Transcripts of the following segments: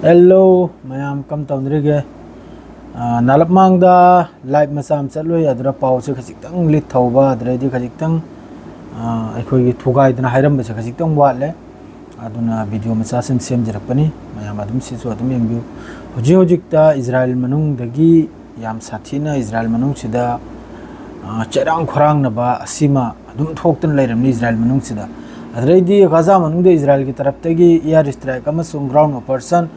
Hello, mayam kam tawnrige. Nalapmangda live masam chaloi adra pause khajitang lit thawba adredi khajitang akhoi gi thugai dana hairam base khajitang watle aduna video macha sem jarakpani mayam adum sisu adum yengbiu hojikta Israel manung dagi yam sathina Israel manung sida cherang khorang na ba asima adum thoktan lairamni Israel manung sida adredi Gaza manung de Israel gi taraf tagi air strike amasung ground operation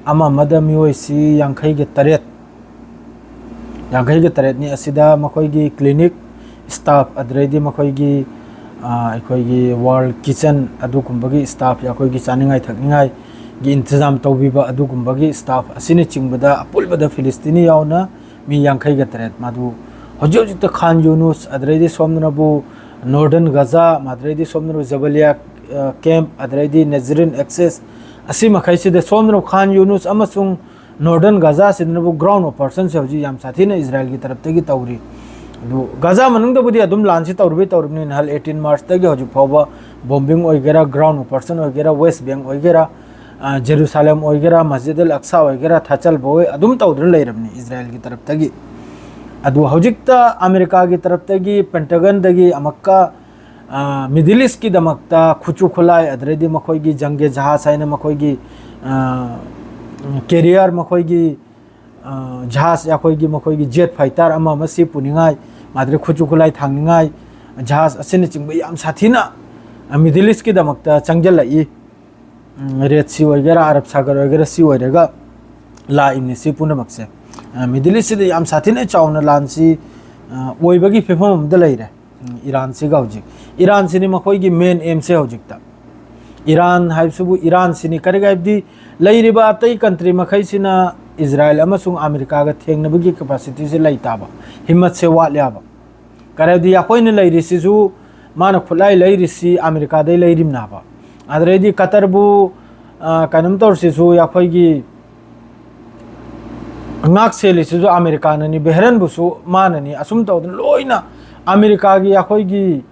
ama madami oisi yankhai ge taret ni asida makhoi gi clinic staff adredi makhoi gi akhoi gi world kitchen adu kumbagi staff yakhoi gi chaningai thakningai gi intizam tawbiba adu kumbagi staff asini chingbada apulbada Filistini yauna mi yankhai ge taret madu hojik ta Khan Yunus adredi somnabu northern Gaza madredi somnabu Jabalia camp adredi Nazarene access asima khaisi de somnabu Khan Yunus amasung northern Gaza sidnabu ground operation se hoji yam sathina Israel ki taraf tagi tawri du Gaza manung da budi adum lansi tawrbi hal 18 March tagi hoji phoba bombing oigera ground operation oigera West Bank oigera Jerusalem oigera Masjid al-Aqsa oigera thachal boy adum tawdr leiramni Israel ki taraf tagi adu hojikta America ki taraf tagi Pentagon dagi amakka Middle East ki damakta khuchu khulai adredi makhoi gi jange jahaz aina makhoi gi carrier makhoi gi jahaz yakhoi gi makhoi gi jet fighter ama masi puningai madre khuchu khulai thangningai jahaz asini chingba yam sathina Middle East ki damakta changjal Red Sea oigera Arab Sagar oigera sea oirega la imni si punamakse Middle East de yam sathina chawna lansi oibagi phefam da leire Iran se gaujik Iran sini makhoi gi main aim se hojikta Iran haibsubu Iran sini karigabdi leiriba atai country makhai sina Israel amasung America ga thengnabagi capacity se laitaba himmat se walyaba karadi yakoine leiri sisu mana khulai leiri si America dai leirim naba adredi Qatar bu kanam tor sisu yakhoi gi ngak seli sisu America nani Bahrain busu manani asum tawdun loina America gi yakhoi gi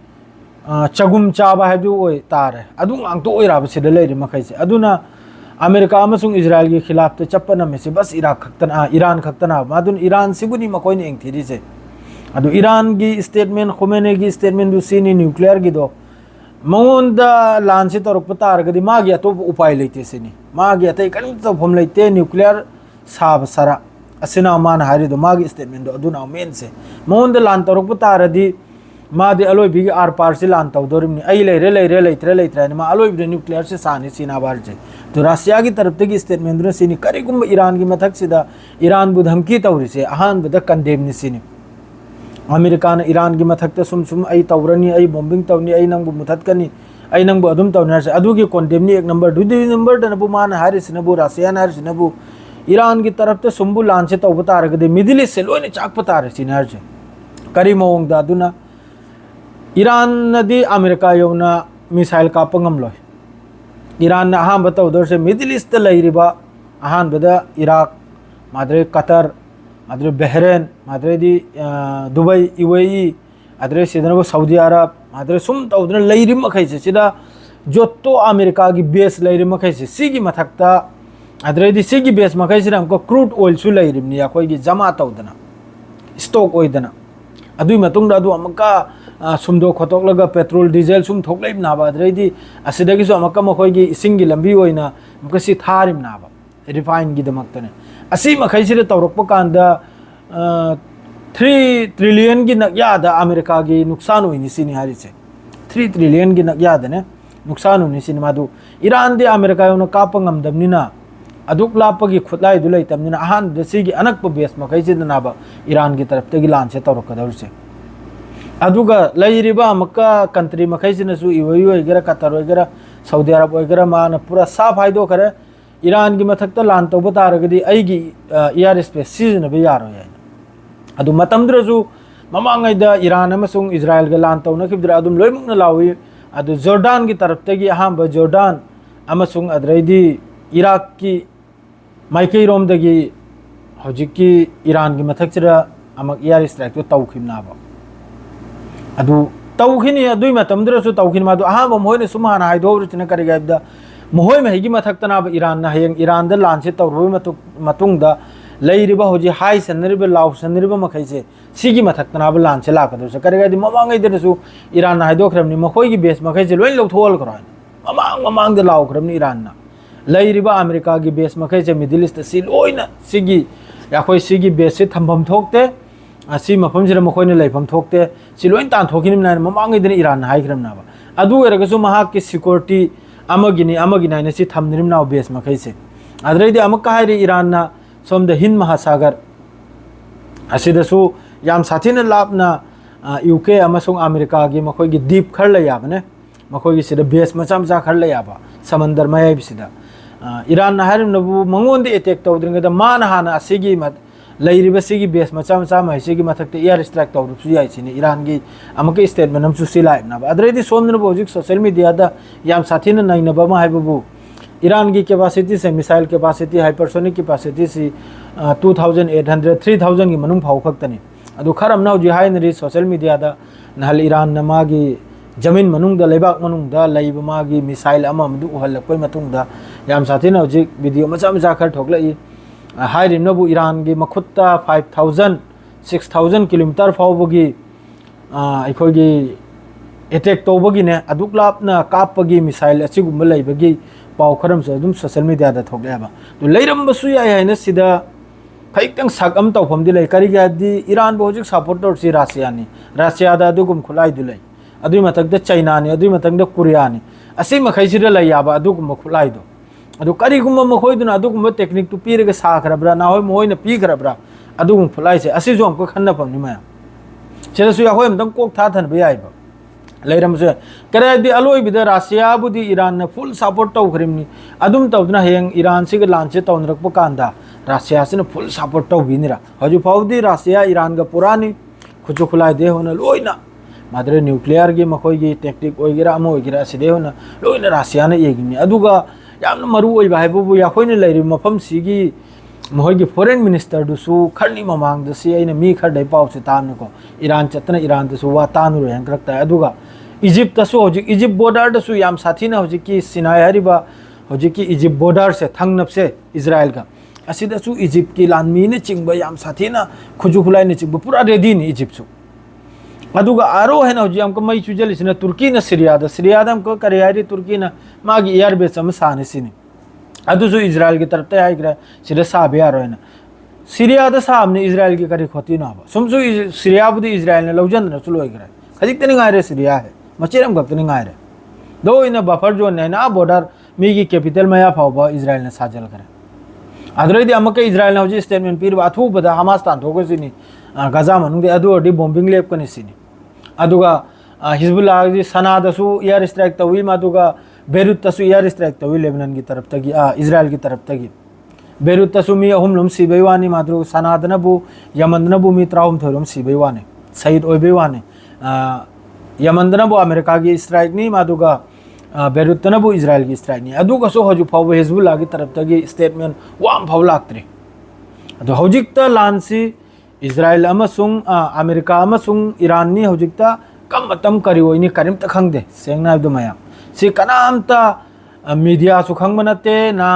chagum chaba haidu oi tare adu ang to oiraba sida leiri makhai se aduna America amasung Israel gi khilaf te chapana me se bas Iraq khaktana Iran khaktana madun Iran sibuni makoini engthiri se adu Iran gi statement Khomeini gi statement du sini nuclear gi do monda lansi torok patar gadi magi atop upai leite sini magi atai kan to phom leite nuclear sab sara asina man hari do magi statement do aduna men se monda lan torok patar di ma de aloi bi ar parsi lan taw dorim ni ai leitre ni ma aloi bi nuclear se sani sina barje to Russia की तरफ तक statement दुना सिनी करिगुम Iran की मथक सिदा Iran बु धमकी तौरी से अहान बद कंडेम नि सिनी अमेरिका ने ईरान की मथक त सुम आई तौरनी आई बॉम्बिंग तौनी आई नंग बु मुथत कनी आई नंग बु अदुम तौनर से अदु की कंडेम नि एक नंबर दु नंबर द नबु मान हारिस नबु रशिया न हारिस नबु ईरान की तरफ त सुम्बु लान से तौ बता रगदे मिडिल ईस्ट से लोने चाक पता रे सिनार से करी मोंग दा दुना ईरान नदी अमेरिका योना मिसाइल का पंगम लोय Iran na aham bata udar se Middle East lairiba ahan bada Iraq madre Qatar madre Bahrain madre di Dubai UAE adre sidana Saudi Arab madre sum ta udar lairim makhai se sida jotto America gi base lairim makhai se sigi mathakta adre di sigi base makhai se amko crude oil su lairim ni yakoi gi jama ta udana stock oidana adui matung da adu amka sumdo khotok laga petrol diesel sum thokleib na ba adredi asidagi so amaka makhoi gi singi lambi oina mkasi tharim na ba refine gi damak tane asi makhai sire tawrokpa kanda 3 trillion gi nak yada America gi nuksan oini sini hari che 3 trillion gi nak yada ne nuksan oini sini madu Iran de America yona kapangam damni na aduk lapa gi khutlai dulai tamni na ahan de sigi anak pa base makhai sire na ba Iran gi taraf te gi lan se tawrok kadar se aduga lairiba makka country makhai sina su iwayu oigera Qatar oigera Saudi Arab oigera mana pura saf haido kare Iran gi mathakta lan to bata ragadi ai gi air space season be yaro ya adu matam drasu mamangai da Iran amasung Israel ga lan to na khibdra adum loimuk na lawi adu Jordan gi taraf te gi aham ba Jordan amasung adreidi Iraq ki maikai rom da gi hojiki Iran gi mathakchira amak air strike to tawkhim na ba adu tawkhini adui matam drasu tawkhin ma du aha bom hoine sumana hai do rutina kari gaibda मोहय महीगी मथक्तनाब ईरान हयेंग ईरान द लान से तौरबो मतुंगदा लेरिबा होजी high सनरिबा लाउ सनरिबा मखैसे सिगी मथक्तनाब लान से लाकदो करेगादि ममांगै दसु ईरान हाइदोख्रमनि मखोयगी बेस मखैसे लोइन लौथोल खरान ममांग द लाउख्रमनि ईरान लेरिबा अमेरिका की बेस मखैसे मिडिल ईस्ट सि लोइना सिगी याखोय सिगी बेस से थंबम थोकते असि मफम जिरा मखोयने लेफम थोकते सि लोइन तान थोकिनि नाय ममांगै दन ईरान हाइख्रमनाबा अदु एरगसु महाक की सिक्योरिटी अमगिनी से थमनिम नाव बेस मखैसे अद्रैदि अमक हाइरे ईरान ना सोम द हिंद महासागर असिदसु याम साथीना लापना यूके अमसुंग अमेरिका की मखोयगी दीप खर लयाबने मखोयगी सिदा बेस मचा मचा खर लयाबा समंदर मयाब सिदा ईरान ना हाइरनबु मंगोंदे अटैक तौद्रिंगदा मान हाना असिगी मत लेरिबसिगी बेस मचा मचा मैसिगी मथक्ते एयर स्ट्राइक तौरुसु याइसिने ईरान की अमक स्टेटमेंट हमसु सिलाइबना अद्रैदि सोमनबु होजिक सोशल मीडिया दा याम साथीना नाइनबा मा हाइबबु ईरान की कैपेसिटी से मिसाइल कैपेसिटी हाइपरसोनिक कैपेसिटी से 2800 3000 की मनुंग फाउ खक्तनी अदु खरमना होजि हाइनरी सोशल मीडिया दा नहल ईरान न मागी जमीन मनुंग दा लेबाक मनुंग दा लेब मागी मिसाइल अमा मदु उहलकोय मतुंग दा याम साथीना होजि वीडियो मचा मचा खर ठोकलई हाइरिनबु ईरान की मखुत्ता 5000 6000 किलोमीटर फाउबगी अखोगी अटैक तौबगिने अदुकलापना कापगी मिसाइल असिगुम लेबगी पाव खरम से अदुम सोशल मीडिया दा थोकलेबा तो लेरमबसु याय हैना सिदा खैतंग साकम तौफम दिलै करिगादि ईरान बो होजिक सपोर्ट तौरसि रासिया दा अदुगुम खुलाई दुलै अदुइ मथक द चाइना ने अदुइ मथक द कोरिया ने असि मखैसिदा लैयाबा अदुगुम खुलाई दो अदु करिगुम मखोइदुना अदुगुम टेक्निक तु पीरगा साखरब्रा ना होय मोइना पीखरब्रा अदुगुम खुलाई से असि जो हमको खन्ना पमनि माया सेरसु या होय मदम कोक था थन बयाइबा लेरमसे करेदि अलोइबिद रासिया बुदि ईरान ने फुल सपोर्ट तौखरिमनि अदुम तौदना हेंग ईरान सिग लांचे तौनरकप कांदा रासिया सिन फुल सपोर्ट तौबिनिरा हजु फाउदी रासिया ईरान गा पुरानी खुचु खुलाई दे होना लोइना मादरे न्यूक्लियर की मखोयगी टेक्निक ओइगिरा अम ओइगिरा सिदे होना लोइना रासिया ने एगिनि अदुगा यामना मरु ओइबा हाइबबु याखोइने लेरि मफम सिगी मोहगी फॉरेन मिनिस्टर दुसु खरनी ममांग दसी आइना मी खर दै पाउ से तानको ईरान चतना ईरान दसु वा तानु रेंग करता अदुगा इजिप्ट तसु होजिक इजिप्ट बॉर्डर दसु याम साथीना होजिक की सिनाय हरिबा होजिक की इजिप्ट बॉर्डर से थंगनप से इजराइल का असिदसु इजिप्ट की लानमी ने चिंगबा याम साथीना खुजु खुलाई ने चिंगबा पूरा रेडी नि इजिप्ट सु अदुगा आरो है ना होजि हमको मई चुजलिसना तुर्की न सीरिया दा हमको करियारी तुर्की न मागी एयर बेस हम साने सिनी अदुसु इजराइल की तरफ आइग्रा सिदा साबे यारोयना सीरिया दा सामने इजराइल की करी खोती ना बा सुमसु सीरिया बुदी इजराइल ने लौजन न चलो आइग्रा खजिक तनि गायरे सीरिया है मचेरम गप तनि गायरे दो इन बफर जोन ने ना बॉर्डर मी की कैपिटल मया फावबा इजराइल ने साजल करे अदरैदि अमके इजराइल ने होजि स्टेटमेंट पीर बाथु बदा हमास तान थोगो सिनी गजा मनुंग दे अदु अडी बॉम्बिंग लेप कनि सिनी अदुगा हिजबुल्लाह जी सनादसु एयर स्ट्राइक तवी मादुगा बेरूत तसु एयर स्ट्राइक तवी लेबनान की तरफ तगी इजराइल की तरफ तगी बेरूत तसु मी अहुम सिबैवानी मादु सनादनबु यमननबु मी त्राउम थोरम सिबैवानी शहीद ओइबैवानी यमनदनबु अमेरिका की स्ट्राइक नी मादुगा बेरूतनबु इजराइल की स्ट्राइक नी अदुगसु हजु फाव हिजबुल्लाह की तरफ तगी स्टेटमेंट वाम फाव लाक्त्रि अदु हौजिकता लानसी इजराइल अमसुंग अमेरिका अमसुंग ईरान नी हौजिकता कम मतम करी ओइनी करिमता खंगदे सेंगना दु मया सी कनामता मीडिया सु खंग मनते ना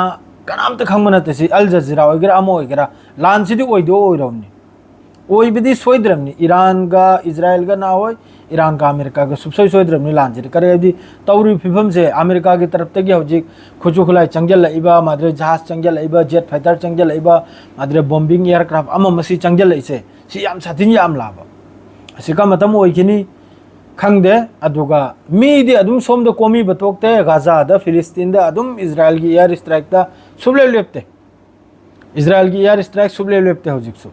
कनामता खंग मनते सी अल जजीरा ओइगरा अमो ओइगरा लान सिदि ओइदो ओइरमनी ओइबिदि सोइद्रमनी ईरान गा इजराइल गा ना होय ईरान का अमेरिका गा सुबसोय सोइद्रमनी लान सिदि करेदि तौरी फिफम से अमेरिका की तरफ तगी हौजिक खुचु खुलाई चंगल लइबा माद्रे जहाज चंगल लइबा जेट फाइटर चंगल लइबा माद्रे बॉम्बिंग एयरक्राफ्ट अमा मसी चंगल लइसे सी याम साथिन याम लाबा असिका मतम ओइखिनी खंगदे अदुगा मीदि अदुम सोमदो कोमी बतोकते गाजा दा फिलिस्तीन दा अदुम इजराइल की एयर स्ट्राइक दा सुबले लेपते इजराइल की एयर स्ट्राइक सुबले लेपते हौजिकसु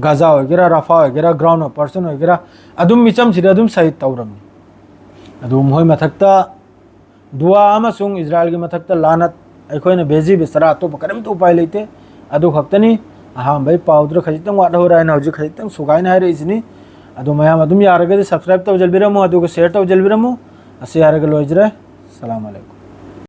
गाजा वगैरह रफा वगैरह ग्राउंड ऑपरेशन वगैरह अदुम मिचम सिदा अदुम सहित तौरमनी अदुम होय मथक्ता दुआ अमसुंग इजराइल की मथक्ता लानत अखोयना बेजी बिसरा तो करम तो उपाय लेते अदु खक्तनी हां भाई पाउद्र खजितंग वाद हो रायना हौजिक खजितंग सुगायना हारे इसनी अदु मयाम अदुम यारगदि सब्सक्राइब तौजलबिरमु अदुगा शेयर तौजलबिरमु असे यारग लोइजरे अस्सलाम वालेकुम।